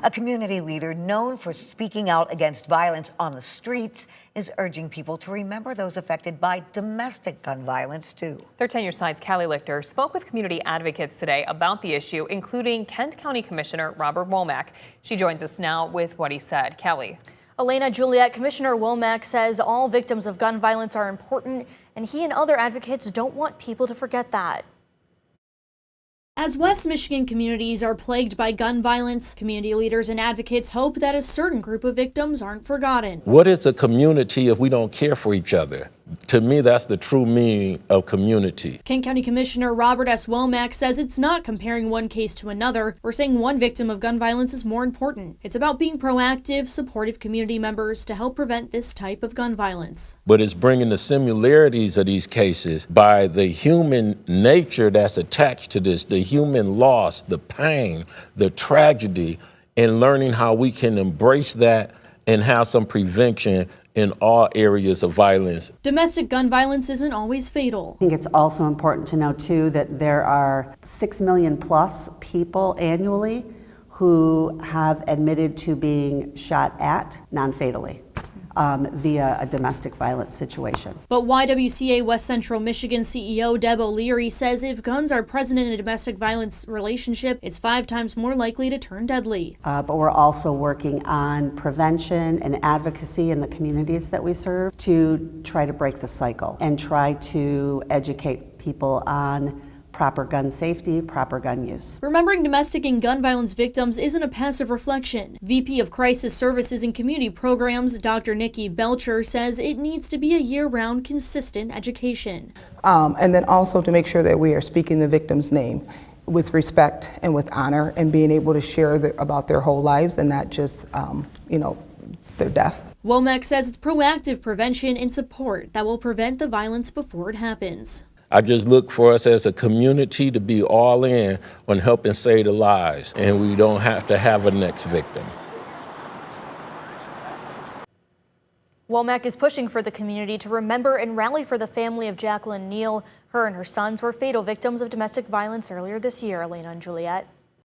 A community leader known for speaking out against violence on the streets is urging people to remember those affected by domestic gun violence, too. 13 Your Side's Callie Lichter spoke with community advocates today about the issue, including Kent County Commissioner Robert Womack. She joins us now with what he said. Callie. Elena Juliet, Commissioner Womack says all victims of gun violence are important, and he and other advocates don't want people to forget that. As West Michigan communities are plagued by gun violence, community leaders and advocates hope that a certain group of victims aren't forgotten. What is a community if we don't care for each other? To me, that's the true meaning of community. Kent County Commissioner Robert S. Womack says it's not comparing one case to another or saying one victim of gun violence is more important. It's about being proactive, supportive community members to help prevent this type of gun violence. But it's bringing the similarities of these cases by the human nature that's attached to this, the human loss, the pain, the tragedy, and learning how we can embrace that and have some prevention in all areas of violence. Domestic gun violence isn't always fatal. I think it's also important to know, too, that there are 6 million plus people annually who have admitted to being shot at non-fatally via a domestic violence situation. But YWCA West Central Michigan CEO Deb O'Leary says if guns are present in a domestic violence relationship, it's 5 times more likely to turn deadly. But we're also working on prevention and advocacy in the communities that we serve to try to break the cycle and try to educate people on proper gun safety, proper gun use. Remembering domestic and gun violence victims isn't a passive reflection. VP of Crisis Services and Community Programs, Dr. Nikki Belcher, says it needs to be a year-round consistent education. And then also to make sure that we are speaking the victim's name with respect and with honor and being able to share about their whole lives and not just, their death. Womack says it's proactive prevention and support that will prevent the violence before it happens. I just look for us as a community to be all in on helping save the lives, and we don't have to have a next victim. Womack is pushing for the community to remember and rally for the family of Jacqueline Neal. Her and her sons were fatal victims of domestic violence earlier this year. Elena and Juliet.